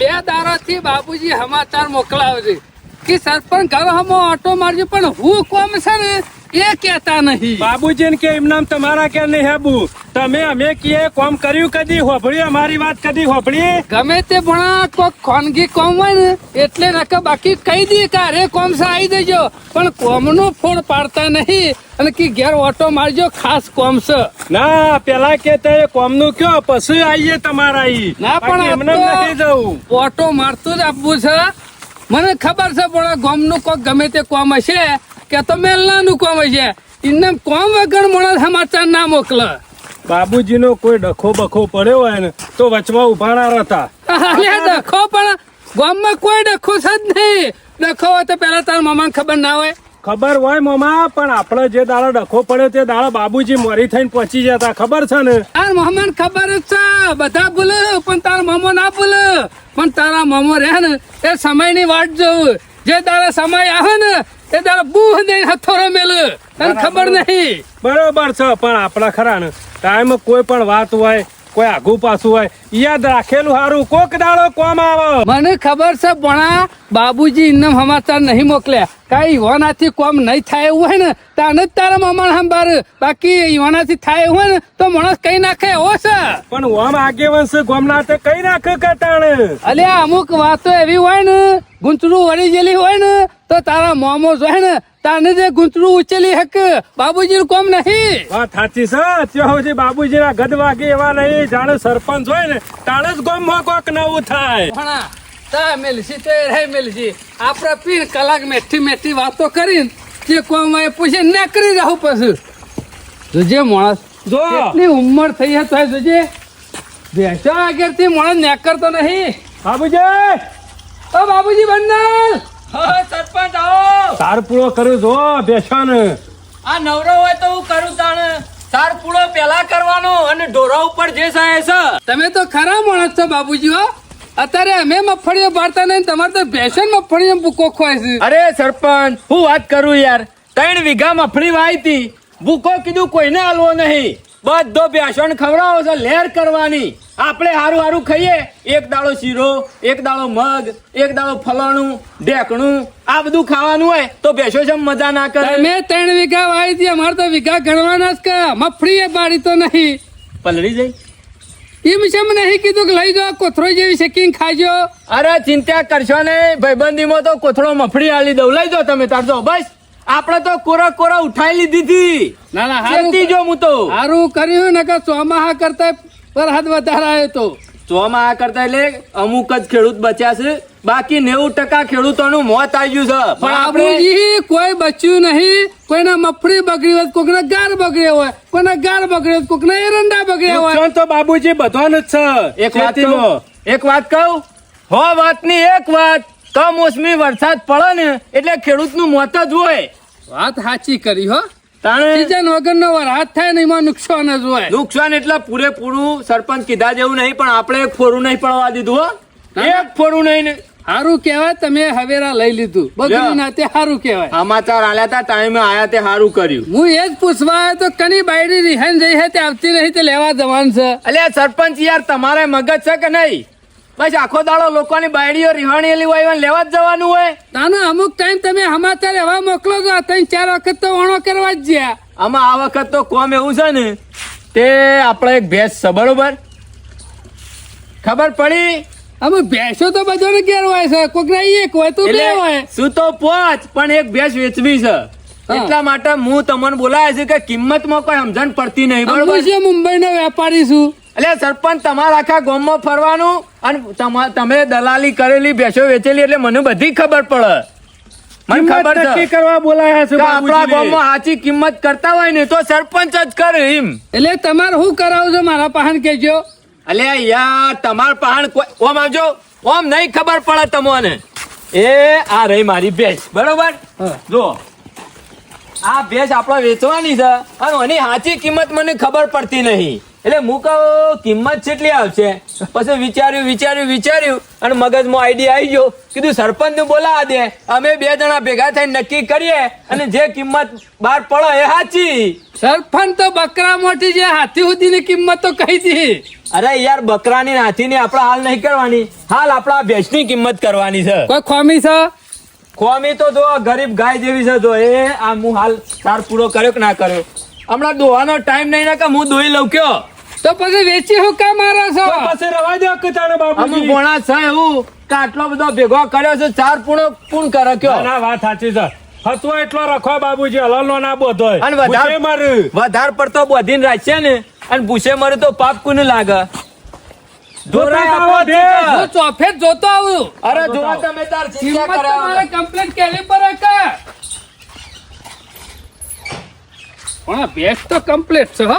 2 દાડાથી બાબુજી સમાચાર મોકલાવે છે કે સરપંચ ઘર હમો ઓટો મારજો, પણ હું કોમ છે ને એ કેતા નહીં. બાબુજી કે એમ નામ તમારા કે નહીં હેબુ તમે અમે કીએ કોમ કર્યું કદી હોભળી અમારી વાત કદી હોભળી? ગમે તે ભણા કોક ખાનગી કોમ હોય ને એટલે નકા બાકી કહી દી કે અરે કોમ છે આવી દેજો, પણ કોમનો ફોન પાડતા નહીં અને કે ઘેર ઓટો મારજો ખાસ કોમ છે. ના પેલા કે તે કોમ નું કયો પછી આવીએ તમારા ઈ. ના પણ એમને નથી જવું. ઓટો મારતું જ આપવું છે. મને ખબર છે પણ ગામનું કોક ગમે તે કોમ હશે કે તો મેલનાનું કોમ હશે, એમને કોમ વગર માણસ સમાચાર ના મોકલે. બાબુજી નો કોઈ ડખો બખો પડ્યો હોય ને તો વચમાં ઉભાણા હતા. ડખો પણ ગામમાં કોઈ ડખો છે જ નહીં. ડખો હોય તો પેલા તારા મામાને ખબર ના હોય? ખબર હોય મામા, પણ આપડે જે દાડો ડખો પડ્યો તે દાડો બાબુજી મોરી થઈને પહોંચી જતા ખબર છે ને? તાર મામાને ખબર જ છે, બધા ભૂલે પણ તારા મામો ના ભૂલે. પણ તારા મામો રહે ને એ સમયની વાટ જોવું, જે દાડે સમય આવે ને એ દાડે બૂહ દઈને હથોરો મેલે, તને ખબર નહીં. બરોબર છે, પણ આપડા ખરા ને ટાઈમ કોઈ પણ વાત હોય કોઈ આગુ પાછું હોય યાદ રાખેલું હારું, કોક દાડો કોમ આવે. મને ખબર છે ભણા બાબુજી એમને સમાચાર નહીં મોકલ્યા, કઈ ઈવાનાથી કોમ નહીં થાય એવું હોય ને તાને જ તારા મામા સંભાર, બાકી ઈવાનાથી થાય એવું હોય ને તો માણસ કઈ નાખે એવો છે. પણ ઓમ આગેવંશ ગોમના તે કઈ નાખે કટાણે. અલ્યા અમુક વાતો એવી હોય ને ગુંચડું વળી ગયેલી હોય ને તો તારા મોમો જોય ને તાને જે ગુંચડું ઉચેલી હક, બાબુજી કોમ નહીં. વાત સાચી છે. ત્યાં સુધી બાબુજી ના ગદ વાગે એવા નહીં, જાણે સરપંચ હોય ને તાણે જ ગોમમાં કોક નવું થાય. ભણા તા મેલસી તો રહે મેલસી, આપડે પીને કલાક મેઠી મેઠી વાતો કરીને જે કોમ હોય પૂછે નીકળી રહું પછી. જોજે માણસ જો કેટલી ઉંમર થઈ હે તોય જોજે બેસો આગળથી માણસ નીકળતો નહીં. બાબુજી ઓ બાબુજી બંડલ. સરપંચ આવો. તાર પૂરો કર્યો જો બેસો ને. આ નવરો હોય તો હું કરું તાણે. તાર પૂળો પેલા કરવાનો અને ઢોરા ઉપર જે સાય છે. તમે તો ખરા માણસ છો બાબુજી હો. અત્યારે અમે મગફળીઓ પાડતા નહીં, તમારે તો ભેસણ મગફળીઓ ભૂકો ખવાય છે. અરે સરપંચ હું વાત કરું યાર, 3 વીઘા મફળી વાઈ હતી, ભૂકો કીધું કોઈને હાલવો નહીં, બધો બેસણ ખવડાવો છે, લહેર કરવાની. આપણે હારું હારું ખાઈએ, એક દાડો શીરો, એક દાડો મગ, એક દાડો ફલાણું ઢેકણું, આ બધું ખાવાનું હોય તો બેસો છે મજા ના કરે. મેં 3 વીઘા વાવી હતી, અમારે તો વીઘા ગણવાના જ કે મગફળી એ બાળી તો નહીં. પલળી જાય એમ છે મને નહીં કીધું કે લઈ જાઓ કોથળો જેવી શેકીને ખાજો. અરે ચિંતા કરશો નહીં, ભાઈબંધીમાં તો કોથળો મફળી આલી દઉં, લઈ જાઓ તમે તાર જો. બસ આપણે તો કોરા કોરા ઉઠાઈ લીધી હતી. ના ના ખેતી જો હું તો સારું કર્યું ને કે ચોમાહા કરતા વરસાદ વધારે આવ્યો તો. ચોમાં કરતા એટલે અમુક જ ખેડૂત બચ્યા છે, બાકી 90% ખેડૂતોનું મોત આવ્યું છે. પણ આપણે બાબુજી કોઈ બચ્યું નહીં. કોઈના મફળી બગડી હોય, કોઈના ગાર બગડ્યો હોય, કોઈના ગાર બગડ્યો, કોઈના એરંડા બગડ્યા હોય. નુકસાન તો બાબુજી બધાનું જ છે. એક વાત કહું, હો વાતની એક વાત, કમોસમી વરસાદ પડે ને એટલે ખેડૂતનું મોત જ હોય. વાત સાચી કરી હો. તાણે સીઝન વગરનો વરસાદ થાય ને એમાં નુકસાન જ હોય. નુકસાન એટલે પૂરેપૂરું સરપંચ કીધા જેવું નહીં, પણ આપણે એક ફોરું નહીં પડવા દીધું હો. એક ફોરું નહીં ને સારું કેવાય તમે હવેરા લઈ લીધું, બધું નાતે સારું કેવાય. સમાચાર આલ્યા હતા, ટાઈમે આયા તે સારું કર્યું. હું એ જ પૂછવા આવ્યો તો કની બાયડી રિહાન જઈ હે તે આવતી નહીં તે લેવા જવાનું છે. અલ્યા સરપંચ યાર તમારે મગજ છે કે નહીં? બસ આખો દાડો લોકોની બાયડીઓ રિહાણેલી હોય લેવા જ જવાનું હોય. તાના અમુક ટાઈમ તમે સમાચાર એવા મોકલો છો 3-4 વખત તો વણો કરવા જ જ્યાં. આમાં આ વખત તો કોમ એવું છે ને તે આપણે એક ભેંસ છે બરોબર, ખબર પડી? અમુક ભેંસો તો બધાને ઘેર હોય છે, કોઈક ના એક હોય તો બે હોય. શું તો 5 પણ એક ભેંસ વેચવી છે, એટલા માટે હું તમને બોલાય છે કે કિંમતમાં કોઈ સમજણ પડતી નહીં બરોબર. હું મુંબઈ નો વેપારી છું. એટલે સરપંચ તમારા આખા ગામમાં ફરવાનું અને તમે દલાલી કરેલી ભેંસો વેચેલી એટલે મને બધી ખબર પડે. મને ખબર નક્કી કરવા બોલાયા છે કે આપણા બાબુજી. ગામમાં સાચી કિંમત કરતા હોય ને તો સરપંચ જ કરે એમ. એટલે તમારે શું કરાવું છો મારા પાહન કેજો. અલ્યા યાર તમાર પહાણ કોઈ ઓમ આવજો, ઓમ નહીં ખબર પડે તમને. એ આ રહી મારી ભેંસ બરોબર, જો આ ભેંસ આપણે વેચવાની છે અને એની સાચી કિંમત મને ખબર પડતી નહીં. એટલે હું કહું કિંમત કેટલી આવશે? પછી વિચાર્યું અને મગજમાં આઈડિયા આવી ગયો. કીધું સરપંચ નું બોલાવા દે, અમે 2 જણા ભેગા થઈને નક્કી કરીએ અને જે કિંમત બહાર પડે એ સાચી. સરપંચ તો બકરા મોટી જે હાથી સુધીની કિંમત તો કહી દી. અરે યાર, બકરાની હાથીની આપણે હાલ નહીં કરવાની, હાલ આપણા ભેંસની કિંમત કરવાની છે. કોઈ ખોમી છે? ખોમી તો જો ગરીબ ગાય જેવી છે. જો એ આ હું હાલ તાર પૂરો કર્યો કે ના કર્યો? હમણાં દોવાનો ટાઈમ નહીં ને કે હું દોઈ લઉં કયો? તો પછી વેચી હું કામ મારો છો? તો પછી રવા દો કે તારે અમુક બાબુજી. ભોણા છે એવું કે આટલો બધો ભેગો કર્યો છે, 4 પૂર્ણ કરે કયો? ના, ના, વાત સાચી છે. હતો એટલો રખો બાબુજી, હલાલનો ના બોધોય. અને વધારે ભૂસે મારું. વધારે પડતો બધીને રાખશે ને અને ભૂસે મરે તો પાપ કોને લાગે? જોતા આવો દે. હું ચોફેટ જોતો આવું. અરે જોવા તમે તાર ચિંતા કિંમત કરાવો. તમારે કમ્પ્લીટ કેલિબર હે કે? પણ આ ભેંસ તો કમ્પ્લીટ છે હો.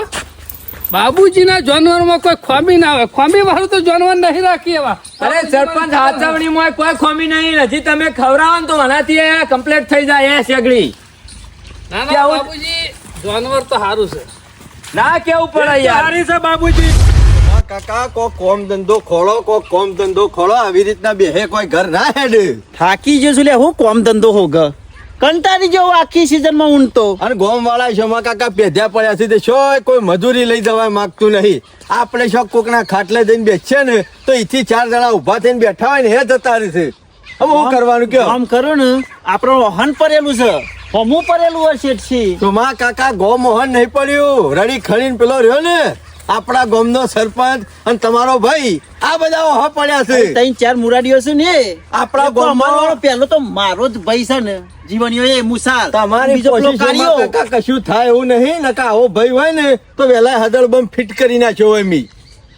બાબુજીના જાનવરમાં કોઈ ખોમી ના આવે. ખોમી વાળું તો જાનવર નહીં રાખી એવા. અરે સરપંચ, હાથવણીમાં કોઈ ખોમી નહીં. હજી તમે ખવડાવો ને તો આનાથી કમ્પ્લીટ થઈ જાય એ શેગડી. ના ના કેવું? બાબુજી, જાનવર તો સારું છે. ના કેવું પડે યાર. સારી છે બાબુજી. કાકા કોક કોમ ધંધો ખોળો આવી રીતના બેહે કોઈ ઘર ના હેડ. થાકી જશું લે હું કોમ ધંધો હોગ કંટાળી જવું આખી સિઝન માં ઊંઘતો. અને ગોમ વાળા શોમાં કાકા પેધ્યા પડ્યા છે તે શોય કોઈ મજૂરી લઈ જવા માંગતું નહીં. આપણે શોખ કોકના ખાટલે જઈને બેસીએ ને તો અહીંથી 4 જણા ઊભા થઈને બેઠા હોય ને એ જતા રહેશે. હવે શું કરવાનું કયો? કામ કરો ને આપણો વહન પરેલું છે, હમું પરેલું હશે છે. તો માં કાકા ગો મોહન નહીં પડ્યું. રડી ખડીને પેલો રહ્યો ને આપણા ગામનો સરપંચ અને તમારો ભાઈ, આ બધા ઓહા પડ્યા છે. 3-4 મુરાડીઓ છે ને આપણા એ તો ગામમાં અમારો પહેલો તો મારો જ ભાઈ છે ને જીવનીઓ એ મુસાલ. તમારી બીજો પેલો પોઝિશનમાં કાળિયો. કાકા કશું થાય એવું નહીં. નકા આવો ભાઈ હોય ને તો વેલા હદળ બમ ફિટ કરી નાખ્યો હોય મી.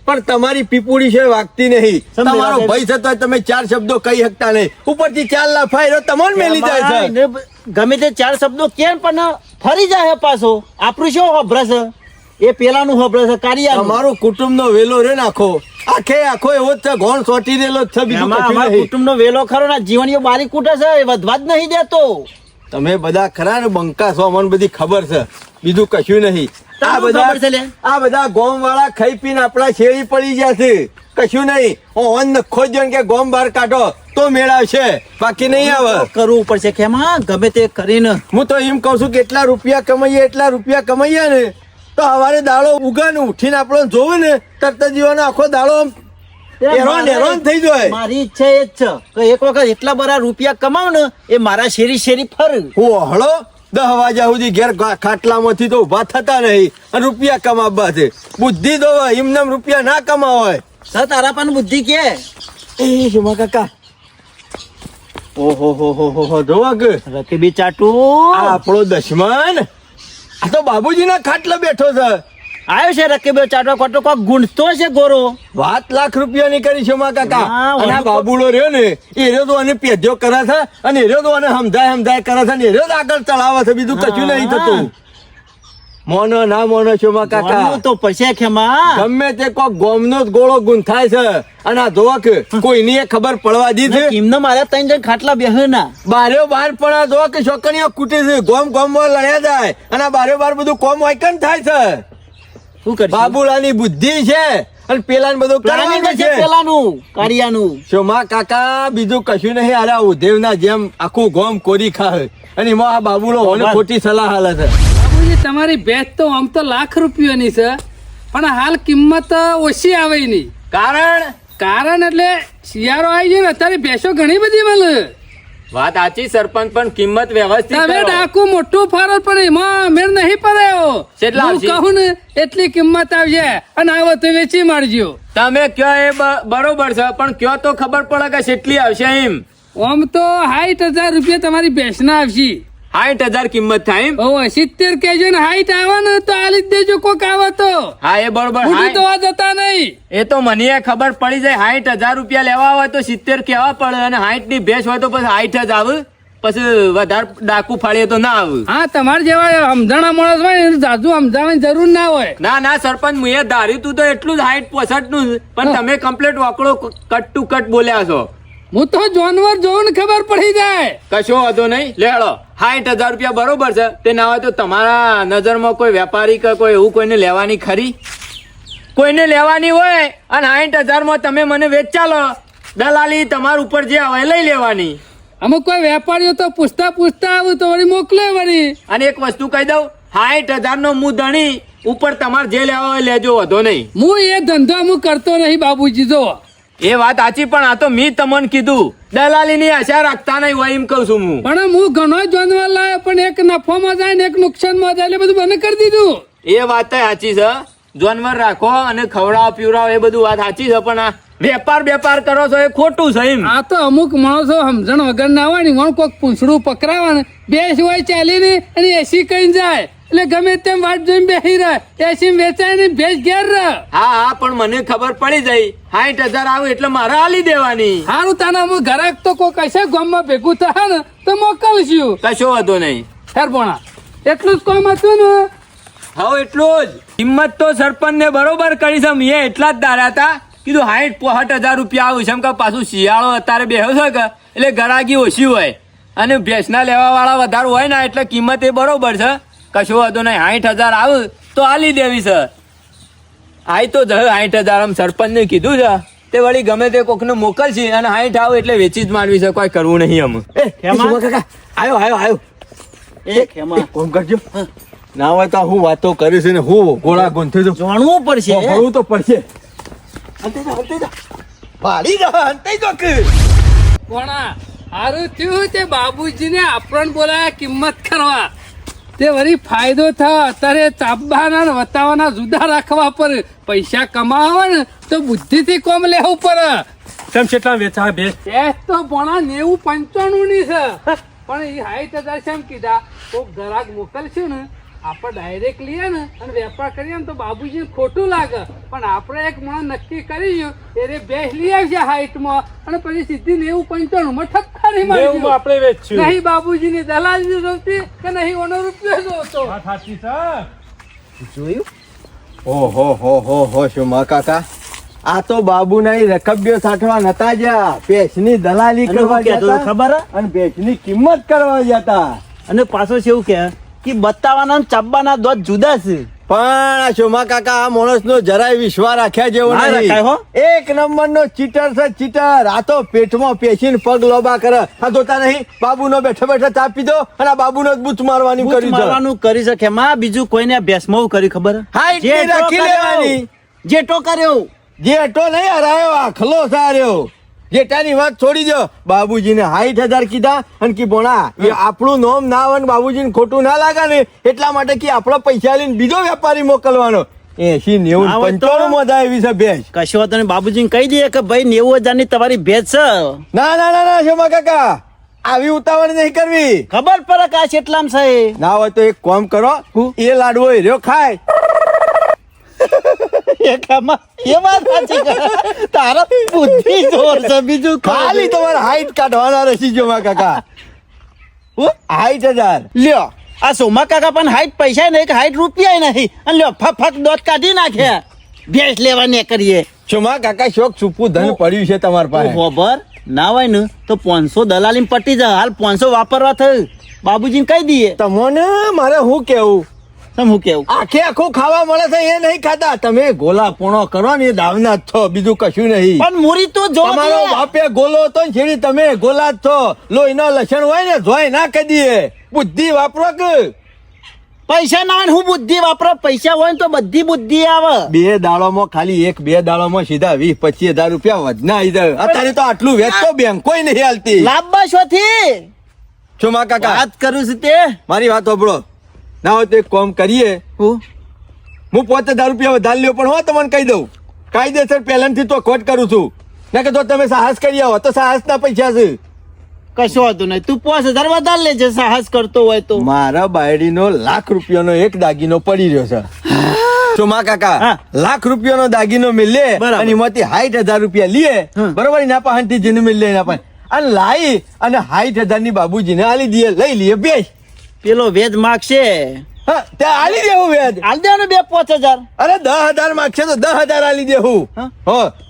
પણ તમારી પીપુડી છે વાગતી નહીં. સમજ્યા તમારો સાહેબ? ભાઈ છે તો તમે 4 શબ્દો કહી શકતા નહીં. ઉપરથી 4 લાફાઈ તમને મેલી જાય છે. ને ગમે તે 4 શબ્દો કેમ પણ ફરી જાય પાછો. આપણું શું હોભરે છે? એ પેલાનું હોભરે છે કાળિયાનું. તમારો કુટુંબનો વેલો રે નાખો આખો એવો જ છે. ઘોણ સોટી રહેલો જ છે, બીજું એમાં કશું અમારા નહીં. કુટુંબનો વેલો ખરો ને જીવનીઓ બારી કૂટે છે એ વધવા જ નહીં દેતો. તમે બધા ખરા ને બંકા છો, મને બધી ખબર છે, બીજું કશું નહીં. આ તમને ખબર છે લે? બધા ગોમ વાળા ખાઈ પીને આપણા શેરી પડી ગયા છે. કશું નહીં. ઓન નખો જ કે ગોમ બહાર કાઢો તો મેળાવશે, બાકી નહીં આવે. કરવું પડશે કેમાં ગમે તે કરીને. હું તો એમ કઉ છું કે એટલા રૂપિયા કમાઈએ ને તો સવારે દાડો ઉગે ને ઉઠીને આપણે જોવું ને તરત જીવાનો આખો દાડો હેરાન થઈ જાય. મારી ઈચ્છા એ જ છે કે એક વખત એટલા બધા રૂપિયા કમાવ ને એ મારા શેરી ફર. હું હળો 10 વાગ્યા સુધી ઘેર ખાટલામાંથી તો ઉભા થતા નહીં અને રૂપિયા કમાવા છે. બુદ્ધિ તો એમને રૂપિયા ના કમાવાય. તારા પણ બુદ્ધિ કે એ શોમા કાકા, ઓહો જોવા કે રકીબી ચાટુ આ આપણો દશમન આ તો બાબુજીના ખાટલે બેઠો છે. આવ્યો છે રકીબી ચાટો ખોટો કોક ગુંજતો છે ગોરો. વાત લાખ રૂપિયાની કરી શોમા કાકા. હા, અને આ વધુ બાબુલો રહ્યો ને એ રહ્યો તો આને પેધ્યો કરે છે અને એ રહ્યો તો આને સમજાય કરે છે ને એ રહ્યો તો આગળ ચલાવે છે. બીજું કશું નહીં થતું. મોનો ના મોનો શોમા કાકા, ગોળનું તો પછી ખેમાં ગમે તે કોક ગોમનો જ ગોળો ગુંથાય છે. અને આ જોવા કે કોઈની એ ખબર પડવા દીધી. કિમને મારે 3 જણ ખાટલા બેહે ના બાર્યો બાર પણ આ જોવા કે છોકરીઓ કૂટે છે. ગોમમાં લડ્યા જાય અને આ બાર્યો બાર બધું કોમ વાયકન થાય છે. શું કરશું? બાબુલાની બુદ્ધિ છે અને પેલા બધું પ્લાનિંગ કરવાનું છે છે. પેલાનું કાળિયાનું. શોમા કાકા બીજું કશું નહીં. અરે ઉધેવના જેમ આખું ગોમ કોરી ખાય અને એમાં આ બાબુલો હોને ખોટી સલાહ હાલે છે. બાબુજી, તમારી ભેંસ તો આમ તો લાખ રૂપિયાની છે પણ હાલ કિંમત ઓછી આવે નહીં. કારણ એટલે શિયાળો આવી ગયો ને અત્યારે ભેંસો ઘણી બધી મળે. વાત સાચી સરપંચ, પણ કિંમત વ્યવસ્થિત તમે કરો. ડાકુ મોટું ફારો પણ એમાં મેળ નહીં પડ્યો. કેટલા હું આવશે? કહું ને એટલી કિંમત આવશે અને આવો તો વેચી મારજો. તમે કયો એ બરોબર છે, પણ કયો તો ખબર પડે કે કેટલી આવશે. એમ આમ તો 60,000 રૂપિયા તમારી ભેંસના આવશે. 60,000 કિંમત થાય એમ? 70 કેજો ને 60 આવે ને તો આલી જ દેજો કોક આવે તો. હા એ બરોબર. ખોટું તો આ જતા નહીં. એ તો મને ખબર પડી જાય. 60,000 રૂપિયા લેવા હોય તો 70 કેવા પડે અને 60 ની ભેંસ હોય તો પછી 60 જ આવે. પછી વધારે ડાકુ ફાળીએ તો ના આવે. હા, તમારે જેવા સમજણા માણસ હોય ને એને જાજુ સમજાવવાની જરૂર ના હોય. ના સરપંચ, હું એ ધાર્યું તું તો એટલું જ 60-65 નું જ. પણ તમે કમ્પ્લીટ વાકડો કટ ટુ કટ બોલ્યા છો. હું તો જાનવર જોઉં ને ખબર પડી જાય. કશો વાંધો નહીં. લેડો 60,000 રૂપિયા બરોબર છે. તે ના હોય તો તમારા નજરમાં કોઈ વેપારી કે કોઈ એવું કોઈને લેવાની ખરી? કોઈને લેવાની હોય અને 60,000 માં તમે મને વેચાલો, દલાલી તમારા ઉપર જે આવે લઈ લેવાની. અમુક કોઈ વેપારીઓ તો પૂછતા આવું તો વળી મોકલે વળી. અને એક વસ્તુ કહી દઉં, 60,000 નો હું ધણી, ઉપર તમારે જે લેવા હોય લેજો, વધો નહીં. હું એ ધંધો હું કરતો નહીં બાબુજી. જો એ વાત સાચી, પણ આ તો મેં તમને કીધું, દલાલી ની આશા રાખતા નહીં હોય એમ કહું છું હું. પણ હું ઘણો જાનવર લાવ્યો, પણ એક નફામાં જાય ને એક નુકસાનમાં જાય, એટલે બધું બંધ કરી દીધું. એ વાત તો સાચી છે, જાનવર રાખો અને ખવડાવો પીવડાવો એ બધું વાત સાચી છે, પણ આ વેપાર કરો છો એ ખોટું છે એમ. આ તો અમુક માણસો સમજણ વગર ના હોય ને, વણ કોઈક પૂંછડું પકડાવે ને, બે સિવાય ચાલી ને અને એસી કઈ જાય, એટલે ગમે તેમ વાટ જોઈને બેસી રહે, એસી વેચાય ને ભેજ ઘેર રહે. હા પણ મને ખબર પડી જાય 60,000 આવે એટલે મારે આલી દેવાની. સારું તાના હું ઘરાક તો કોઈ કશે ગામમાં ભેગું થાય ને તો મોકલશું. કશો વાંધો નહીં. હેર ભોણા એટલું જ કામ હતું ને. હવે એટલું જ. કિંમત તો સરપંચ ને બરોબર કરી છે, મેં એટલા જ દાર્યા હતા. કીધું 60,000 રૂપિયા આવું છે, કે પાછું શિયાળો અત્યારે બેહ્યો છે કે એટલે ગરાગી ઓછી હોય અને ભેંસના લેવા વાળા વધારે હોય ને, એટલે કિંમત એ બરોબર છે. કશો વાંધો નહીં, 60,000 આવે તો આલી દેવી છે. આય તો 60,000 આમ સરપંચ ને કીધું છે, તે વળી ગમે તે કોક ને મોકલશે અને 60 આવે એટલે વેચી જ માંડવી છે, કોઈ કરવું નહીં અમે. સુમા કાકા આયો એ ખેમા કોમ કરજો. ના હોય તો હું વાતો કરીશ ને હું ગોળા ગોંથી જો જાણવું પડશે. ભરવું તો પડશે. અંતે જા ભાડી જા અંતે જો કે ભોણા સારું થયું તે બાબુજીને આપણને બોલાયા કિંમત કરવા. તે વળી ફાયદો થાય. અત્યારે ચાબવાના ને વતાવાના જુદા રાખવા પર પૈસા કમાવા ને તો બુદ્ધિથી કોમ લેવું પડે. તેમ કેટલા વેચા બે? એ તો ભોણા 90-95 ની છે, પણ એ 60,000 શેમ કીધા? કોક ગ્રાહક મોકલશું ને આપણે ડાયરેક્ટ લઈએ ને અને વેપાર કરીએ ને તો બાબુજી ખોટું લાગે, પણ આપણે એક મણ નક્કી કરીશું એ ભેંસ લઈ આવશે 60 માં અને પછી સીધી 90-95 માં ઠપકારી મારી આપણે વેચશું નહીં. બાબુજી ની દલાલી જોતી કે નહીં ઓનો રૂપિયો જોતો. વાત સાચી છે. જોયું? ઓહો સુમા કાકા, આ તો બાબુના રકબ્યો સાઠવા નતા જ્યાં, ભેંસની દલાલી કરવા ગયા ખબર અને ભેંસની કિંમત કરવા ગયા. અને પાછો છે એવું કે બતાવાના ને ચાબવાના દોત જુદા છે. પણ આ સોમા કાકા આ માણસ નો જરાય વિશ્વાસ રાખ્યા જેવો ના નહીં. રાખાય હો. એક નંબર નો ચીટર છે ચીટર. આ તો પેટમાં પેશીને પગ લોબા કરે. આ જોતા નહીં બાબુ નો બેઠા ચા પીધો અને આ બાબુ નો બૂચ મારવાની બૂચ કરી છે. મારવાનું કરી શકે માં, બીજું કોઈને ભેસમાં કરી ખબર? હા, એટલી રાખી લેવાની. જેટો કર્યો જેટો નહીં હરાયો, આખલો સાર્યો. જેટાની વાત છોડી દો. બાબુજીને 60,000 કીધા અને કી બોણા એ આપણું નોમ ના આવે ને બાબુજીને ખોટું ના લાગે ને એટલા માટે કે આપણો પૈસા લઈને બીજો વેપારી મોકલવાનો. 80-90-95 માં જાય એવી છે ભેંસ. કશો વાંધો નહીં, બાબુજીને કહી દઈએ કે ભાઈ 90,000 ની તમારી ભેંસ છે. ના શોમા કાકા આવી ઉતાવળ નહીં કરવી. ખબર પડે કે આ કેટલામ છે. ના હોય તો એક કામ કરો, એ લાડવો રહ્યો ખાય. એ વાત સાચી છે. તારા બુદ્ધિ જોર છે, બીજું ખાલી તમારે હાઈટ કાઢવાના રહેશે જોમા કાકા. 60,000 લ્યો આ સોમા કાકા પણ 60 પૈસા નહીં કે 60 રૂપિયા નહીં, અને લ્યો ફક દોત કાઢી નાખ્યા. ભેંસ લેવા ને કરીએ જોમા કાકા શોખ છુપું ધન પડ્યું છે તમારા પાસે. ખબર ના હોય ને તો 500 દલાલી પટી જાય. હાલ 500 વાપરવા થયું, બાબુજીને કહી દઈએ. તમને મારે શું કેવું? હું કેવું આખું ખાવા મળે છે એ નહીં ખાતા. તમે ગોલા પોણો કરો ને એ દાવના જ છો, બીજું કશું નહીં. પણ મુરી તો જો તમારો બાપે ગોલો હતો ને છેડી તમે ગોલા જ છો. લોહીનો લક્ષણ હોય ને જોઈ ના કહી દઈએ. બુદ્ધિ વાપરો કે પૈસા ના હોય ને હું બુદ્ધિ વાપરો. પૈસા હોય ને તો બધી બુદ્ધિ આવે. 2 દાડોમાં ખાલી 2 દાડોમાં સીધા 20-25 હજાર રૂપિયા વધના આવી જાય. અત્યારે તો આટલું વેચતો બેંક કોઈ નહીં હાલતી. લાંબા શોથી સોમા કાકા વાત કરું છું તે મારી વાત સાંભળો. ના હોય તો એક કામ કરીએ, હું 5,000 રૂપિયા વધારે લ્યો, પણ હો તમને કહી દઉં કાયદેસર પહેલાથી તો ખોટ કરું છું. ના કે જો તમે સાહસ કરી આવો તો સાહસ ના પૈસા છે. કશો હતું નહીં, તું 5,000 વધારે લેજે સાહસ કરતો હોય તો. મારા બાયડીનો ₹1,00,000 એક દાગીનો પડી રહ્યો છે. સોમા કાકા ₹1,00,000 દાગીનો મિલે અને એમાંથી 60,000 રૂપિયા લે, બરોબર? એના પાસેથી જેને મિલે એના પાસે અને લાવી અને 60,000 ની બાબુજીને આલી દઈએ, લઈ લઈએ ભેંસ. પેલો વેદ માગશે ત્યાં આલી દેવું વેદ. આલી દેવાનું 2-5,000. અરે 10,000 માગશે તો 10,000 આલી દેવું.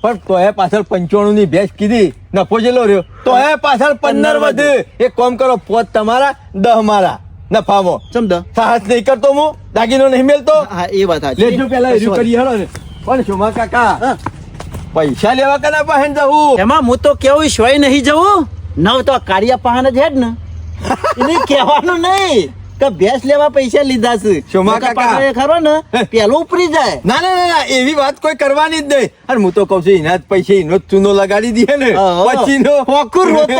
પણ તો એ પાછળ 95 ની ભેંસ કીધી, નફો જેલો રહ્યો તો એ પાછળ 15 વધે. એક કામ કરો, 5 તમારા 10 મારા નફામાં. સમજ સાહસ નહીં કરતો હું, દાગીનો નહીં મેલતો. હા એ વાત સાચી. લેજો પેલા એર્યું કરી હેડો ને. પણ શુમા કાકા હા. પૈસા લેવા કના પાસે જવું એમાં હું તો કેવું શોય નહીં જવું નવ તો કાળિયા પહાણ જ હેડ ને એને કહેવાનું નહીં કે ભેંસ લેવા પૈસા લીધા છે શોમા નકર કાકા. પાછો એ ખરો ને પેલું ઉપરી જાય. ના ના ના ના એવી વાત કોઈ કરવાની જ નહીં અને હું તો કઉ છું એના જ પૈસે એનો જ ચૂનો લગાડી દે ને હા. પછીનો હોકું રોતો.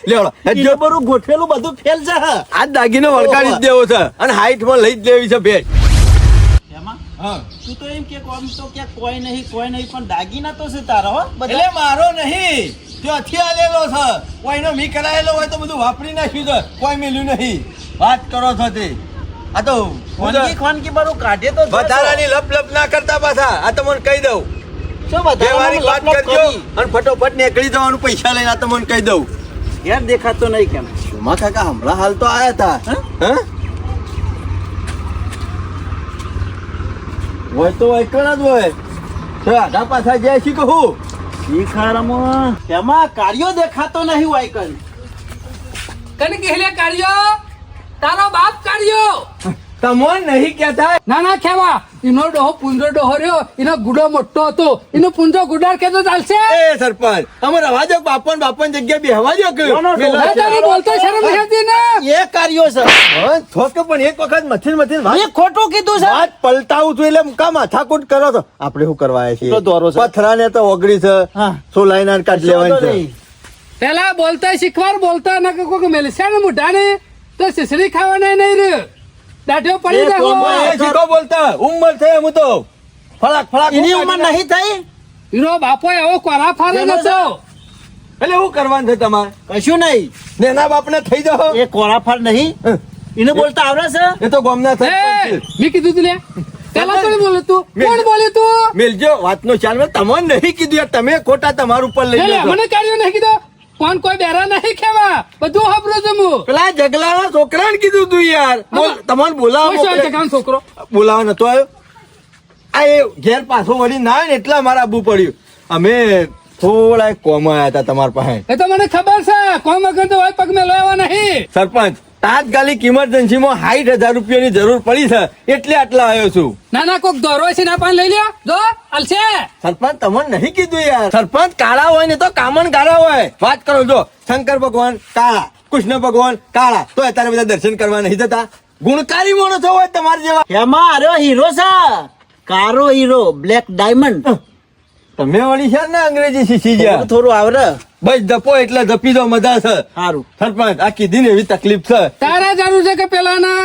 લેવડો એટલે બરું ગોઠવેલું બધું ફેલ છે હા. આ દાગીનો વળગાડી જ દેવો છે અને હાઈટ માં લઈ જ લેવી છે ભેટ એમાં તું તો એમ કે આમ તો ક્યાંક કોઈ નહીં પણ દાગીના તો છે તારો હો બધા. એટલે મારો નહીં ત્યાંથી આલેલો છે કોઈનો મી કરાયેલો હોય તો બધું વાપરી નાખ્યું છે કોઈ મેલ્યું નહીં વાત કરો છો તે આ તો ખોનગી બરું કાઢે તો જો વધારાની લપ લપ ના કરતા પાછા આ તો મને કહી દઉં શું બે વધારાનું વારી વાત લપ લપ કરજો કરી? અને ફટોફટ નીકળી જવાનું પૈસા લઈને આ તો મને કહી દઉં યાર દેખાતો નહીં કેમ શુમા કાકા હમણાં હાલ તો આયા હતા હા હોય તો વાયકણ જ હોય તો આધા પાછા જાય છે કહું શીખારામાં એમાં કાર્યો દેખાતો નહીં વાયકન કને કહેલે કાઢ્યો તારો બાપ કાઢ્યો તમોન નહીં કહેતા ના ના ખેવા એનો ડોહો પુંજો ડોહો રહ્યો એનો ગુડો મોટો હતો એનો પુંજો ગુડાર કેતો ચાલશે એ સરપંચ અમે રવા દો બાપન જગ્યા બેહવા દો કે કોનો ડોહો? હે, તારે બોલતો શરમ નહીં આવતી ને એ કાર્યો છે હા, થોકે પણ એક વખત મથીન એ ખોટું કીધું છે વાત પલટાવું છું એટલે કા માથાકૂટ કરો છો આપણે શું કરવા આવ્યા છીએ તો દોરો છે. પથરાને તો ઓગળી છે હા. સોલાઈના કાઢ લેવાની છે પેલા બોલતા શીખવાર બોલતા ના કોઈ મેલસ્યા ને મુઢાને તો સિસરી ખાવાના નહીં રે દાઢો પડી એ કોમ જાય એ શીખો બોલતા ઉંમર છે એમ તો ફળાક ફળાક એની ઉંમર નહીં થઈ એનો બાપો એવો કોરા ફારે જેનો નતો એટલે શું કરવાનું છે તમારે કશું નહીં નેના બાપને થઈ જાઓ એ કોરાફાર નહીં એને બોલતા આવડે છે એ તો ગામના એ સરપંચ છે. મેં કીધું તું લે પેલા કોણ બોલે તું કોણ બોલે તું મેલજો વાતનો ચાલ મેં તમને નહીં કીધું યાર તમે ખોટા તમારું ઉપર લઈ લે, લો છો. મને કાઢ્યો નહીં કીધો કોણ કોઈ બેરા નહીં ખેવા બધું હબરો છું હું પેલા જગલાના છોકરાને કીધું તું યાર બોલ તમને બોલાવા કોઈ શું મોકલે. છે કામ છોકરો બોલાવા નતો આવ્યો આ એ ઘેર પાછો વળી ના આવે ને એટલા મારા આબુ પડ્યું અમે થોડા કોમ આવ્યા હતા તમારા પાસે એ તો મને ખબર છે કોણ વગર તો હોય પગ મેં લેવા નહીં સરપંચ તાત્કાલિક ઇમરજન્સીમાં 60,000 રૂપિયાની જરૂર પડી છે એટલે આટલા આવ્યો છું ના ના કોક દોરો છે ના પાન લઈ લ્યો જો હાલશે સરપંચ તમને નહીં કીધું યાર સરપંચ કાળા હોય ને તો કામણ કાળા હોય વાત કરો જો શંકર ભગવાન કાળા કૃષ્ણ ભગવાન કાળા તો અત્યારે બધા દર્શન કરવા નહીં જતા ગુણકારી માણસો હોય તમારા જેવા એમાં આર્યો હીરો છે કારો હીરો બ્લેક ડાયમંડ તમે વળી છે ને અંગ્રેજી શીખી ગયા થોડું આવડે બસ જપો એટલે જપી દો મજા છે સારું સરપંચ આ કીધી ને એવી તકલીફ છે તારા જરૂર છે કે પેલા ના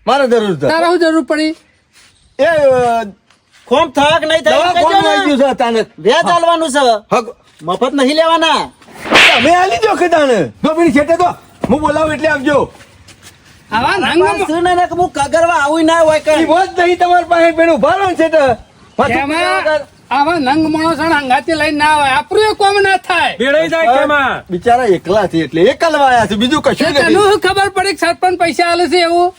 મારે જરૂર છે તારા શું જરૂર પડી એ ખોમ થક નહીં દવા કોણ આવી ગયું છે અચાનક વ્યાજ ચાલવાનું છે હક મફત નહીં લેવાના તમે આલી દો કે તાને દો પેલી છેટે તો હું બોલાવું એટલે આવજો આવા પણ નંગ શું ને હું કગરવા આવું ના હોય ઈ કઈ વાત નહીં તમારા પાસે પેલું ઉભા રહો ને છેટે એમાં આવા નંગ માણસો હંગાથી લઈને ના આવે આપણું કોમ ના થાય ભેળાઈ જાય કેમાં બિચારા એકલા છે એટલે એકલવાયા છે બીજું કશું તને નથી શું ખબર પડી કે સરપંચ પૈસા આલે છે એવું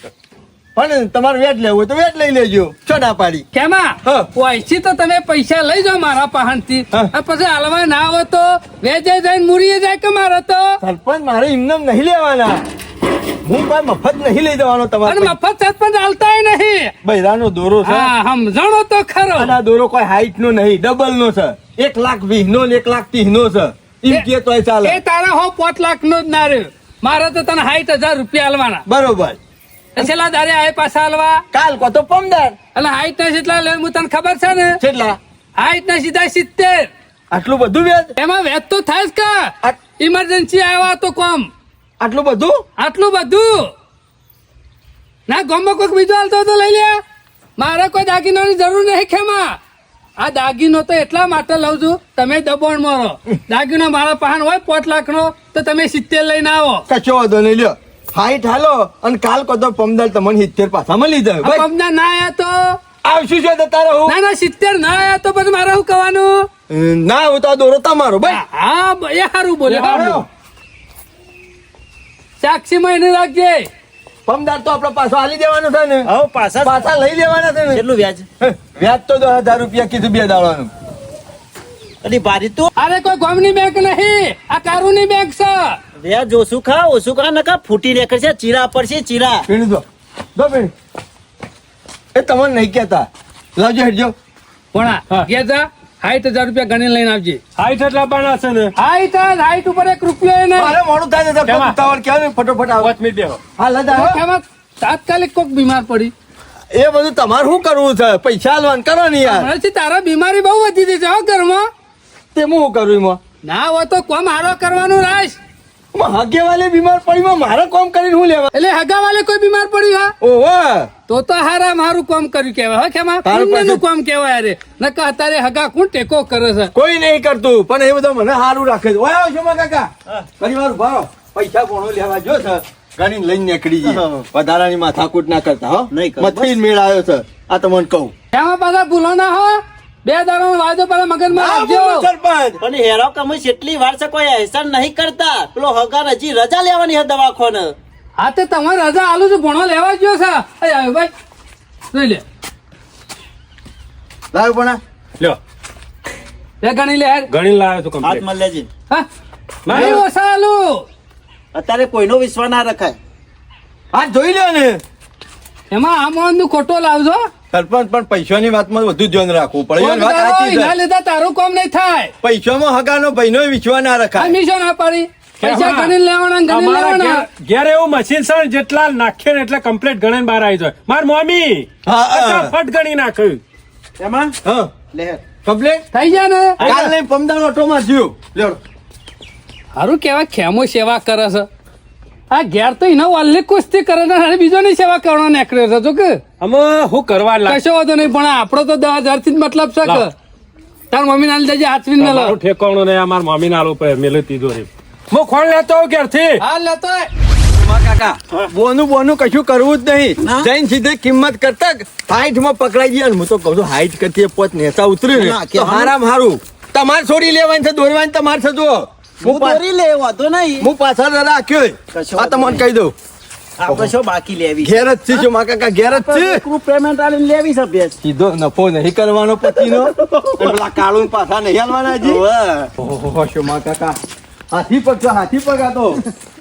પણ તમારે વેટ લેવું હોય તો વેટ લઈ લેજો છો ના પાડી કેમાં હા. ઓયથી તો તમે પૈસા લઈ જાઓ મારા પાસેથી હા. અને પછી હાલવા ના આવે તો વેચે જઈને મુરીએ જાય કે મારે તો સરપંચ મારે એમને નહીં લેવાના હું કોઈ મફત નહીં લઈ જવાનો અને તમારે મફત સરપંચ હાલતા નહીં બૈરાનો દોરો છે હા સમજણો તો ખરો અને આ દોરો કોઈ હાઈટ નો નહીં ડબલ નો છે 1,20,000 નો ને 1,30,000 નો છે એમ કે તોય ચાલે એ તારા હો 5 લાખ નો જ ના રહ્યો મારે તો તને 60,000 રૂપિયા હાલવાના બરોબર છેલ્લા દારે આય પાછા હાલવા કાલ કો તો 15 એટલે 60 ના જેટલા લે હું તને ખબર છે ને કેટલા 60 ના સીધા 70 આટલું બધું વ્યાજ એમાં વેચ તો થાય જ કા આ- ઇમરજન્સી આવ્યા તો કોમ આટલું બધું આટલું બધું ના ગામમાં કોઈક બીજો હાલતો તો લઈ લે મારે કોઈ દાગીનાની જરૂર નહીં ખેમાં આ દાગીનો તો એટલા માટે લઉં છું તમે દબાણ મારો દાગીનો મારા પાસે હોય 5 લાખ નો તો તમે 70 લઈને આવો કશો વાંધો નહીં લ્યો હાઈટ હાલો અને કાલ કો તો 15 તમને 70 પાછા મળી જાય ભાઈ પમના ના આયા તો આવશું છે તો તારે હું ના ના 70 ના આયા તો પછી મારે શું કહેવાનું ના હું તો આ દોરો તમારો ભાઈ હા એ સારું બોલ્યો હાલો. સાક્ષી મહિને રાખજે પમદાર તો આપડે પાછો હાલી દેવાનો છે ને હવે પાછા પાછા લઈ લેવાના છે ને કેટલું વ્યાજ વ્યાજ તો 10,000 રૂપિયા કીધું 2 દાડાનું અલી ભારી તું અરે કોઈ ગામની બેંક નહીં આ કારુની બેંક છે વ્યાજ ઓછું ખા નકા ફૂટી રેખર છે ચીરા પર છે ચીરા પીણી દો પીણી એ તમને નહીં કહેતા લાવજો હેડજો ભણા હા. ગયા જા 60,000 રૂપિયા ગણી લઈને આવજે. હાઈટ એટલા પણ હશે ને 60 ઉપર 1 રૂપિયો ય નહીં. મારે મોડું થાય છે કેમાં? ઉતાવળ કહેવાય ને, ફટોફટ આવો 5 મિનિટ બેહો. હાલ જ આવો. એમાં તાત્કાલિક કોક બીમાર પડી એ બધું તમારે શું કરવું છે? પૈસા આલવાન કરો ને યાર. હમણાંથી તારા બીમારી બહુ વધી ગઈ છે હો ઘરમાં. તે હું શું કરું એમાં? ના હોય તો કોમ હારો કરવાનું રાખ. એમાં હગેવાલે બીમાર પડી માં મારે કોમ કરીને શું લેવા? એટલે હગાવાલે કોઈ બીમાર પડ્યું હા ઓહો, તો હારા મારું કામ કર્યું કેવાય હો કેમાં તારું પુણ્યનું પાછું- કામ કેવાય અરે નકા અત્યારે હગા કોણ ટેકો કરે છે. કોઈ નહીં કરતું, પણ એ બધું મને સારું રાખે છે. ઓય આવો છો માં કાકા, ઘણી વાર ઉભા રહો. પૈસા કોણો લેવા જો છે ગણીને લઈને નીકળી જઈએ. વધારાની માથાકૂટ ના કરતા હો. નહીં કરું. મથીને મેળ આવ્યો છે આ તમને કહું. એમાં પાછા ભૂલો ના હો 2 દાડાનો વાયદો પેલા મગજમાં ના રાખજો. બોલો સરપંચ. પણ હેરો કમુ કેટલી વાર છે કોઈ અહેસાન નહીં કરતા. પેલો હગાર હજી રજા લેવાની છે દવાખાને. હા તે તમારે રજા આલુ છું ભણો લેવા ગયો છે. અય આવે ભાઈ જોઈ લે લાવ પણ લ્યો લે ગણી લે યાર. ગણી લાવ્યો છું હાથ કમ્પ્લીટ. માં લેજે. હા મારે- નહીં ઓછા આલુ. અત્યારે કોઈનો વિશ્વાસ ના રખાય. આ જોઈ લ્યો ને એમાં આમોન નું ખોટો લાવજો. સરપંચ, પણ પૈસાની વાતમાં વધુ ધ્યાન રાખવું પડે. કોણ વાત દાડો સાચી એના છે. લીધે તારું કામ નહીં થાય. પૈસામાં હગાનો ભાઈનો વિશ્વાસ ના આ રખાય. મિશન ના પાડી પૈસા કેમાં? ગણી લેવાના ગણી અમારા લેવાના. ઘેર એવું મશીન છે ને, જેટલા નાખીએ ને એટલે કમ્પ્લીટ ગણીને બહાર આવી જાય. માર મમ્મી હા, હા. ફટ ગણી નાખ્યું. એમાં હા, લે કમ્પ્લેટ થઈ જાય ને કાલ નહીં પમદાનો ઓટોમાં થયું. લ્યો. હારું કેવા ખેમો સેવા કરે છે. આ ઘેર તો એના વાલી કુસ્તી કરે ને અને બીજો ની સેવા કરવાનો નીકળ્યો છે જો કે અમે શું કરવા લાગ કશો વાંધો નહીં પણ આપણો તો 10,000 થી જ મતલબ છે કે લાવ. તાર મમ્મી નાલ દેજે હાથવીને ને મારું લાવ. ઠેકાણું નહીં, અમાર મમ્મી ના આલો પર મેલે તિજોરી. હું ખોળ લેતો આવું ઘેરથી. હા લેતો આય. કાકા બોનું કશું કરવું જ નહીં. જઈને સીધે કિંમત કરતા 60 માં પકડાઈ ગયા ને હું તો કહું છું 60 કરતી પોત નેતા ઉતર્યું ના, ને કે તો હારામ હારું. તમારે છોડી લેવાની છે, દોરવાની તમારે છે. જુઓ હું દોરી લે વાંધો નહીં. હું પાછળ રાખ્યો કશો આ તમને કહી દઉં. આપણે શું બાકી લેવી ઘેર જ છે શું કાકા, ઘેર જ છે. એકલું પેમેન્ટ આલીને લેવી છે ભેંસ. સીધો નફો નહીં કરવાનો પતિનો. અને પેલા કાળું પાછા નહીં હાલવાના હજી. હોવે. ઓહો શોમા કાકા, હાથી પગ છે, હાથી પગ આ તો.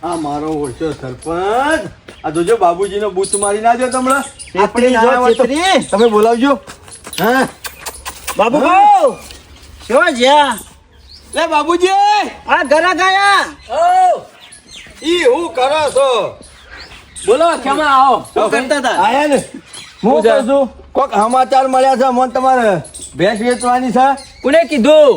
આ મારો ઓળખ્યો સરપંચ. આ જોજો બાબુજીનો બૂથ મારી નાખજો તમને. આપણે છેતરી જો, ના હોય તો છેતરી. તમે બોલાવજો. હા બાબુ બહુ શું જ્યાં લે બાબુજી, આ ઘરા ગયા ઈ હું કરો છો? બોલો ખેમા આવો. શું કરતા હતા? આયા ને હું કહું છું કોક સમાચાર મળ્યા છે મને, તમારે ભેંસ વેચવાની છે. કોને કીધું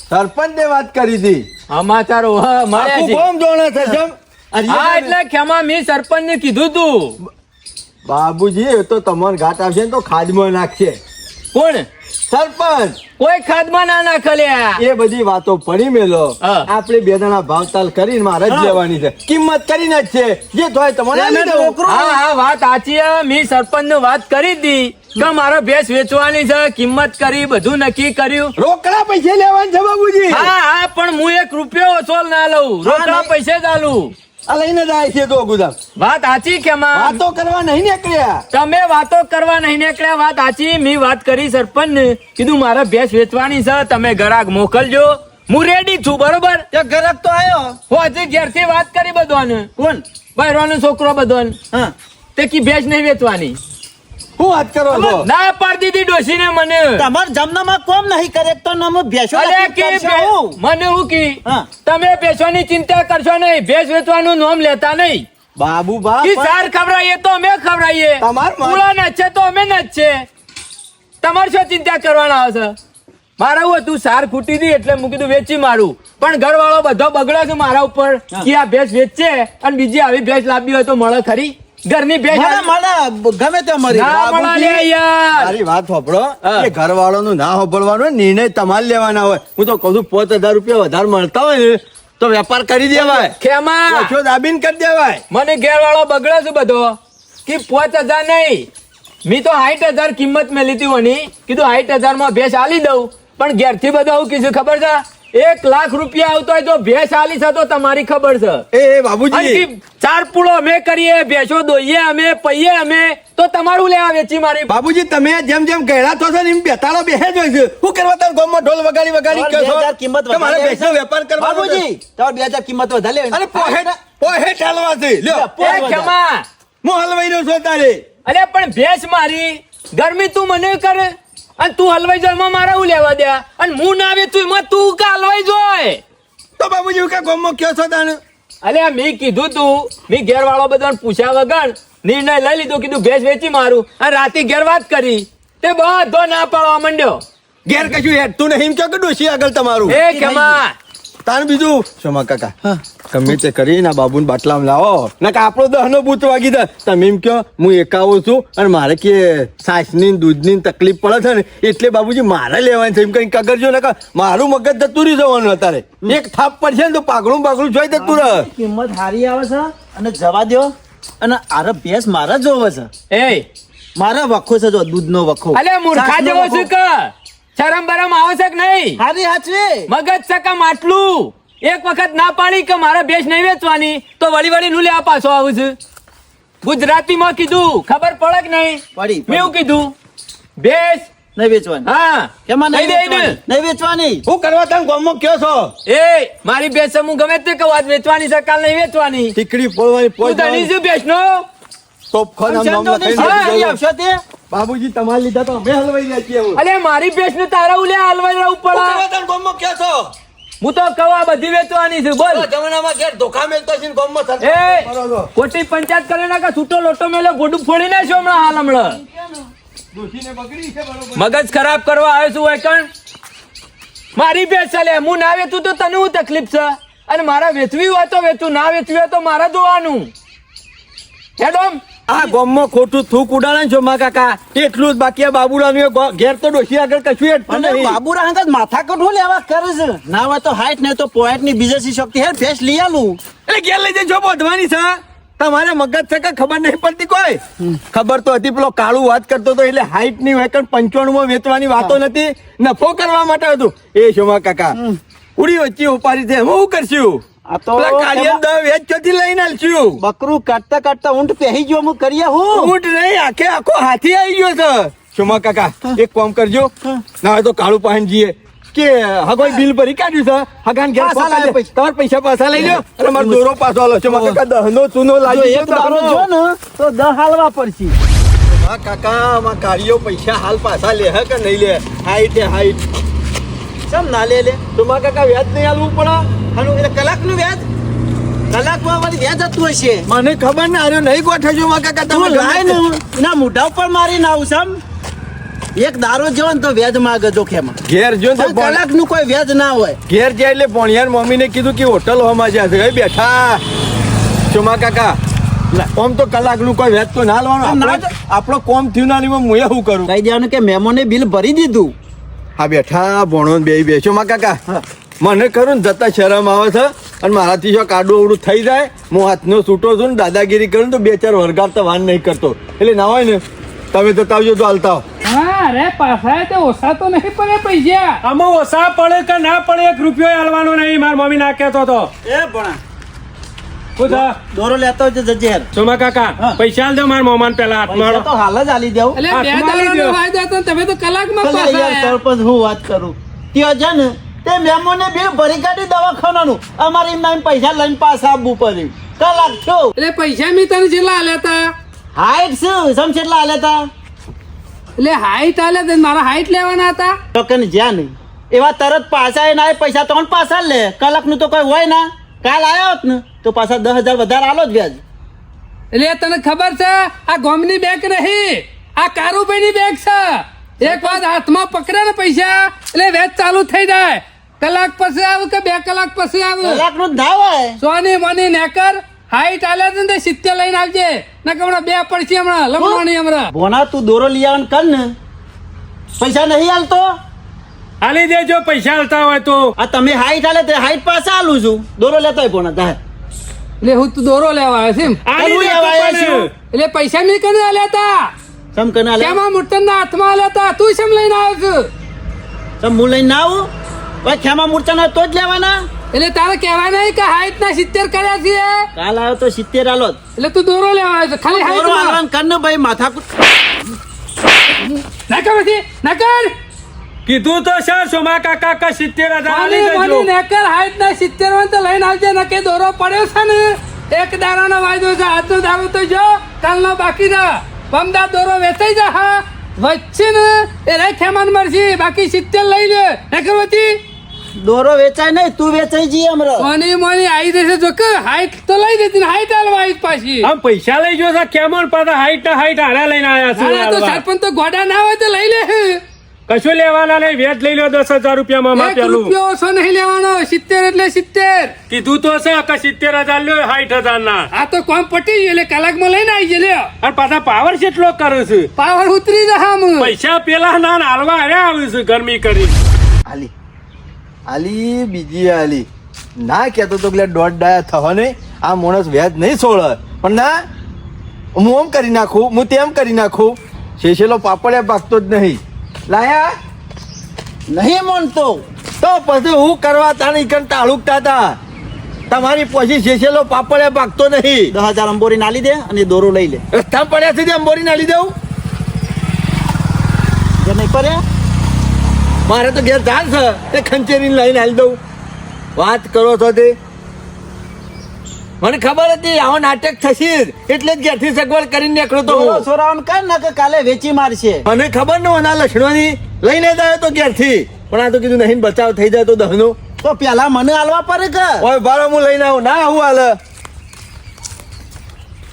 સરપંચ ને વાત કરી હતી. સમાચાર મળ્યા આખું છે ગામ જાણે છે જેમ. હા એટલે ખેમા મેં સરપંચ ને કીધું તું. બાબુજી એ તો તમારે ઘાટ આવશે ને તો ખાડમાં નાખશે કોણ સરપંચ. કોઈ ખાદમાં ના નાખલ્યા. એ બધી વાતો પડી મેલો. હા. આપણે બે જણા ભાવતાલ કરીને મારે જ લેવાની છે. કિંમત કરીને જ છે, જે થાય તમારે આપી પેમેન્ટ દઉં. રોકડું. હા હા વાત સાચી છે. મેં સરપંચ ને વાત કરી હતી કે મારો ભેંસ વેચવાની છે, કિંમત કરી, બધું નક્કી કર્યું. રોકડા પૈસે લેવાનું છે બાબુજી. હા હા પણ હું 1 રૂપિયો ઓછો ના લઉં, રોકડા પૈસે જ આલું. આ લઈને જ આવે છે તો ગુદામ. વાત સાચી ખેમા. વાતો કરવા નહીં નીકળ્યા. તમે વાતો કરવા નહીં નીકળ્યા, વાત સાચી. મેં વાત કરી સરપંચ ને, કીધું મારે ભેંસ વેચવાની છે, તમે ગ્રાહક મોકલજો, હું રેડી છું. બરોબર ત્યાં ઘરાક તો આવ્યો. હું હજી ઘેરથી વાત કરી બધાને, કોણ? બહેરાનો છોકરો બધાને, હા તે કી ભેંસ નહીં વેચવાની. શું વાત કરો છો? ના પાડી દીધી ડોશીને મને. તમાર જમનામાં કોમ નહીં કરે તો નામ ભેંસો અરે રાખી કે કરશો હું. મને હું કી હા. તમે ભેંસોની ચિંતા કરશો નહીં, ભેંસ વેચવાનું નામ લેતા નહીં. બાબુ બા ઈ સાર ખવડાવીએ તો અમે ખવડાવીએ, તમાર મન- પૂળા નચે તો અમે નચે. તમારે શું ચિંતા કરવાના આવશે? મારે એવું હતું સાર ખૂટી હતી એટલે હું કીધું વેચી મારું, પણ ઘરવાળો બધો બગડે છે મારા ઉપર કે આ ભેંસ વેચશે અને બીજી આવી ભેંસ લાવવી હોય તો મળે ખરી? ઘરની ભેંસ મને મને ગમે તે મરી. ના મળે લે યાર. મારી વાત સાંભળો. હા. એ ઘરવાળાનું ના સાંભળવાનું હોય, નિર્ણય તમારે લેવાના હોય. હું તો કહું છું 5,000 રૂપિયા વધારે મળતા હોય ને તો વેપાર કરી દેવાય. ખેમા ઓછો દાબીને કરી દેવાય. મને ઘેરવાળો બગડે છે બધો કે 5,000 નહીં, મેં તો 60,000 કિંમત મેલી હતી ઓની. કીધું 60,000 માં ભેંસ આલી દઉં, પણ ઘેરથી બધું આવું કીધું ખબર છે 1 લાખ રૂપિયા આવતો હોય તો ભેંસ આલી છે તો તમારી ખબર છે. એ બાબુજી, અને કી ચાર પૂળો અમે કરીએ, ભેંસો દોઈએ અમે, પૈયે અમે, તો તમારું લેવા વેચી મારી. બાબુજી તમે જેમ જેમ ગયડા થો છો ને એમ બેતાળો બેહે જ હોય છે. શું કરવા તમે ગામમાં ઢોલ વગાડી વગાડી કહો છો? 2,000 કિંમત તમારે વધારે લેવી ભેંસનો છે. વેપાર કરવાનો છે. બાબુજી તમારે 2,000 કિંમત વધારે લેવી. અરે પોહે ચાલવા છે. લ્યો એ ખેમા હું હલવાઈ રહ્યો છું તારે. અરે પણ ભેંસ મારી ગરમી તું મને કરે. અને તું હલવાઈ જાય એમાં મારે હું લેવા દે અને હું ના વેચું એમાં તું કે હલવાઈ જાય તો બાબુજી કે ગોમમાં કયો છો તાને અલ્યા મેં કીધું તું મેં ઘેર વાળો બધાને પૂછ્યા વગર નિર્ણય લઈ લીધો કીધું ભેંસ વેચી મારું અને રાતે ઘેર વાત કરી તે બધો ના પાડવા માંડ્યો ઘેર કશું હેઠતું નહીં એમ કહો કે ડોશી આગળ તમારું એ કેમાં તાન બીજું સોમા કાકા ગમે તે કરીને આ બાબુને બાટલામાં લાવો ના કે આપણો દહનો બૂત વાગી દે તમે એમ કહો હું એકાવો છું અને મારે કે સાસની ને દૂધની તકલીફ પડે છે ને એટલે બાબુજી મારે લેવાની છે એમ કઈ કગરજો ને મારું મગજ જતું રહી જવાનું અત્યારે એક થાપ પડશે ને તો પાઘડું જોઈ જતું રહે કિંમત સારી આવે છે અને જવા દો અને આરે ભેંસ મારા જોવે છે એ મારા વખો છે જો દૂધનો વખો અલ્યા મૂર્ખા જેવો છું કે શરમ બરમ આવે છે કે નહીં હારી હાચવી મગજ સકમ આટલું એક વખત ના પાડી કે મારે ભેંસ નહીં વેચવાની તો વળી વળી નું લેવા પાછો આવું છું ગુજરાતીમાં કીધું ખબર પડે કે નહીં પડી મેં એવું કીધું ભેંસ નહીં વેચવાની હા કેમાં નહીં કહી દે ને. વેચવાની નહીં વેચવાની હું કરવા તમે ગોમમાં કયો છો એ મારી ભેંસ છે, હું ગમે તે કહું આજ વેચવાની છે કાલ નહીં વેચવાની ટીકડી પોળવાની તું ધણી છું ભેંસ નો ટોપ ખાન આમ નામ લખાઈને હા, બેસી જાઓ. આવશો તે બાબુજી તમારે લીધા તો અમે હલવાઈ જાય છીએ હું અલ્યા મારી ભેંસ ને તારા ઉલે હાલવાઈ રહેવું પડે કરવા તમે ગોમમાં કયો છો હું તો કહું આ બધી વેચવાની છે બોલ જમાનામાં ઘેર ધોખા મેલતો છે ને ગોમમાં સરકાર એ કરો છો. ખોટી પંચાયત કરે ના કે છૂટો લોટો મેલો ગોડું ફોડી નાખ્યો હમણાં હાલ હમણાં ડોશીને બગડી છે બરોબર મગજ ખરાબ કરવા આવ્યો છું હોય કણ મારી ભેંસ ચાલે હું ના વેચું તો તને હું તકલીફ છે અને મારા વેચવી હોય તો વેચું ના વેચવી હોય તો મારે જોવાનું હેડોમ આ ગોમમાં ખોટું થૂક ઉડાડે ને છો મા કાકા એટલું જ બાકી આ બાબુરાનું ઘેર તો ડોશી આગળ કશું હેઠતું અને નહીં બાબુરા હંગાત માથા કઠું લેવા કરે છે ના હોય તો હાઈટ નહીં તો પોઈન્ટ ની બીજેસી શક્તિ હે ભેંસ લઈ આલું એટલે ઘેર લઈ જજો બોધવાની છે તમારે મગજ છે કે ખબર નહીં પડતી કોઈ ખબર તો હતી પેલો કાળું વાત કરતો હતો એટલે હાઈટ ની હોય 95 માં વેચવાની વાતો નથી નફો કરવા માટે હતું એ શોમા કાકા ઉડી વચ્ચે ઉપાડી છે હું કરશું આ તો પેલા કાળિયા દહ વેચ ચોથી લઈને આલશું બકરું કાટતા કાટતા ઊંટ પહેરી ગયો હું કરીએ હું ઊંટ નહીં આખો હાથી આવી ગયો છે શોમા કાકા એક કામ કરજો ના હોય તો કાળું પાહન જીએ કે હગોઈ બિલ ભરી કાઢ્યું છે હગાન ઘેર પાછા લાવ્યા પૈસા તમારા પૈસા પાછા લઈ લો અને મારો દોરો પાછો આલો શોમા કાકા દહનો ચૂનો જો લાવી એક દારો જો ને તો 10 હાલવા પડશે હા કાકા માં કાળીઓ પૈસા હાલ પાછા લે હે કે નહીં લે હાઈટ હાઈટ ચમ ના લે તો માં કાકા વ્યાજ નહીં આલવું પડે હાનું એટલે કલાકનું વ્યાજ કલાકમાં વાળી વ્યાજ હતું હશે મને ખબર ના આર્યો નહીં ગોઠવજો માં કાકા તું તમે લાય ને એના મોઢા ઉપર મારી ના આવું એક દારો જો ને તો વ્યાજ માંગે જોખેમાં ઘેર જો તો કલાકનું કોઈ વ્યાજ ના હોય ઘેર જાય એટલે ભણિયાર મમ્મીને કીધું કે હોટલ હોમાં જ્યાં છે એ બેઠા શોમા કાકા ઓમ તો કલાકનું કોઈ વ્યાજ તો ના લેવાનું આપણો કોમ થયું ના નહીં હું શું કરું કહી દેવાનું કે મેમોને બિલ ભરી દીધું હા બેઠા ભણો બે બેસો માં કાકા મને ખરું ને જતા શરમ આવે છે અને મારાથી જો કાડું અવડું થઈ જાય હું હાથનો છૂટો છું ને દાદાગીરી કરું તો 2-4 વરગાર તો વાન નહીં કરતો એટલે ના હોય ને તમે તો આવજો તો હાલતા હો. હા રે પાછા તે ઓછા તો નહીં પડે પૈસા આમાં ઓછા પડે કે ના પડે 1 રૂપિયો હાલવાનો નહીં મારી મમ્મી ના કહેતો તો એ ભણા શું થા? દોરો લેતો હોય તો જજે હેર. સોમા કાકા હા. પૈસા આલ દો મારા મોમાન પેલા પૈસા હાથમાં તો હાલ જ આલી દેવું એટલે બે હાથમાં લઈ દાડાનો દ્યો. વાયદો હતો ને તમે તો કલાકમાં ભલે પાછા યાર આયા. સરપંચ હું વાત કરું ત્યાં જા ને તે મેમોને બિલ ભરી કાઢી દવાખાનાનું અમારી એમના પૈસા લઈને પાછા આપવું પડ્યું કલાક છો એટલે પૈસા મેં તને જેટલા આલ્યા તા હાઈટ શું સમ કેટલા આલે તા એટલે હાઈટ આલ્યા તા મારા હાઈટ લેવાના હતા તો કે જ્યાં નહીં એવા તરત પાછા એના પૈસા તો પાછા લે કલાકનું તો કોઈ હોય ના કાલ આયા હોત ને તો પાછા 10,000 વધારે આલો જ વ્યાજ એટલે તને ખબર છે આ ગોમની બેંક નહીં આ કારુભાઈની બેંક છે એક વાર હાથમાં પકડે ને પૈસા એટલે વેચ ચાલુ થઈ જાય કલાક પછી આવે કે 2 કલાક પછી આવે કલાકનું જ ના હોય સોની મની નેકર હાઈટ આલ્યા છે ને તે 70 લઈને આવજે નકર હમણાં 2 પડશે હમણાં લમણવાની હમણાં ભોના તું દોરો લઈ આવન કર ને પૈસા નહીં આલતો હાલી દેજો પૈસા હાલતા હોય તો આ તમે હાઈટ આલે તે હાઈટ પાછા આલું છું દોરો લેતો હોય ભોના તાર એટલે હું તું દોરો લેવા આવ્યો છે એમ? હાલી કરું દેજો લેવા આવ્યા પણ. એટલે પૈસા મેં કને આલ્યા તા સમ કને આલે કેમાં મુર્તનના હાથમાં આલ્યા તા તું શેમ લઈને આવ્યો છે સમ હું લઈને ના આવું ભાઈ ખેમા મૂર્છાના તો જ લેવાના એટલે તારે કહેવાય નહીં કે હાઈટ ના 70 કર્યા છે કાલ આવ્યો તો 70 આલો જ. એટલે તું દોરો લેવા આવ્યો છે ખાલી દોરો હાઈટ આલવાન કર ને ભાઈ માથા નકર પછી નકર કીધું તો સર સોમા કાકા કે 70,000 હાલી મની દેજો મની નેકર હાઈટ ના 70 માં તો લઈને આવજે નકે દોરો પડ્યો છે ને એક દાડાનો વાયદો છે આજનો દાડો તો જો કાલનો બાકી છે પમદા દોરો વેચાઈ જા હા વચ્ચે ને એ રે ખેમાન મળશે બાકી 70 લઈ લે હે કરવતી દોરો વેચાય નહીં તું વેચાઈ જઈએ હમણાં મોની મોની આવી જશે જો કે હાઈટ તો લઈ દેતી ને હાઈટ આલવા આવી પાછી આમ પૈસા લઈ જો કેમન પાછા હાઈટ હારા લઈને આયા ના, ના, તો છે સરપંચ તો ગોડા ના હોય તો લઈ લે કશું લેવાના નહીં વેચ લઈ લો 10,000 રૂપિયા મામા એક પેલું રૂપિયો ઓછો નહીં લેવાનો 70 એટલે 70 કીધું તો છે કે 70,000 લ્યો 60,000 ના આ તો કોમ પટી ગયું એટલે કલાકમાં લઈને આવી જઈએ લ્યો અને પાછા પાવર કેટલો કરે છે પાવર ઉતરી જા આમ પૈસા પેલા ના હાલવા આવ્યા આવ્યું છે ગરમી કરી આલી આલી બીજી આલી ના કહેતો તો એટલે દોઢ ડાયા થવા નહીં આ માણસ વ્યાજ નહીં છોડે પણ ના હું આમ કરી નાખું હું તેમ કરી નાખું શેષેલો પાપડે પાકતો જ નહીં લાયા નહીં માનતો તો પછી હું કરવા તાણી કન તાળુકતા હતા તમારી પછી શેષેલો પાપડે પાકતો નહીં 10,000 અંબોરી નાલી દે અને દોરો લઈ લે રસ્તા પડ્યા છે અંબોરી ના લઈ દઉં જે નહીં પડે મારે તો ઘેર ધાન છે તે ખંચેરી લઈને હાલી દઉં વાત કરો છો તે મને ખબર હતી આવો નાટક થશે જ, એટલે જ ઘેરથી સગવડ કરીને નીકળ્યો તો દોરો હું. છોરાવાનું કાઢ ના કે કાલે વેચી મારશે મને ખબર ન હોના લક્ષણોની લઈને જ આવ્યો તો ઘેરથી પણ આ તો કીધું નહીં બચાવ થઈ જાય તો દહનો તો પેલા મને હાલવા પડે કે ઓય બારો હું લઈને આવું ના હું હાલ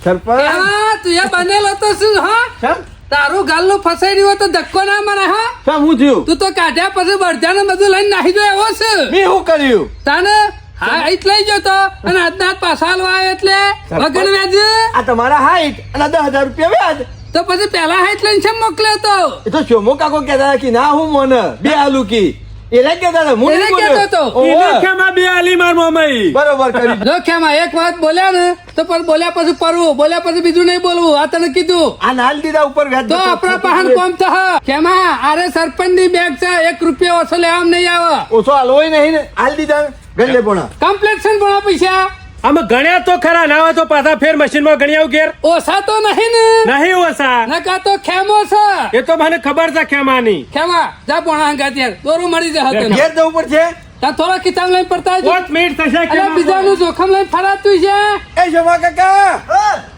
સરપંચ આ તું એ બનેલો તો શું હા કેમ તારું ગાલનું ફસાઈ રહ્યું હોય તો ધક્કો ના મારે હા કેમ હું થયું તું તો કાઢ્યા પછી બળજાને બધું લઈને નાહી દો એવો છે મેં શું કર્યું તાને હા અહીં લઈ ગયો તો અને આજના હાથ પાછા હાલવા આવ્યો એટલે વગર વ્યાજ આ તમારા હાઈટ અને 10,000 રૂપિયા વ્યાજ તો પછી પેલા હાઈટ લઈને છે મોકલ્યો તો એ તો શોમો કાકો કહેતા હતા કે ના હું મને બે આલુ કી એને કહેતા હતા હું એને નહીં કહેતો હતો. બોલ્યો. ઓવે. ઇલેક્શનમાં બે આલી માર મામાઈ બરોબર કરી જો ખેમા એક વાત બોલ્યા ને તો પણ બોલ્યા પછી પરવું બોલ્યા પછી બીજું નહીં બોલવું આ તને કીધું આ નાલ દીધા ઉપર વ્યાજ તો આપણા પાહન કોમ થા ખેમા આરે સરપંચ ની બેગ છે 1 રૂપિયો ઓછો લેવા નહીં આવે ઓછો હાલવોય નહીં ને હાલ દીધા ગણ લે પોણા કમ્પ્લેક્શન પણ પૈસા અમે ગણ્યા તો ખરા ના હોય તો પાછા ફેર મશીનમાં ગણી આવું ઘેર ઓછા તો નહીં ને નહીં ઓછા નકા તો ખેમો છે એ તો મને ખબર છે ખેમાની ખેમા જા પોણા અંગા ત્યારે દોરું મળી જાય તને ઘેર જવું પડશે ત્યાં થોડા કિતાબ લઈને પડતા જ 5 મિનિટ થશે અરે ખેમા. બીજાનું જોખમ લઈને ફરાતું છે એ શોભા કાકા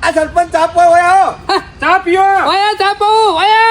આ સરપંચ ચાપ હોય આવો ચા પીઓ ઓયા જા પાઉ ઓયા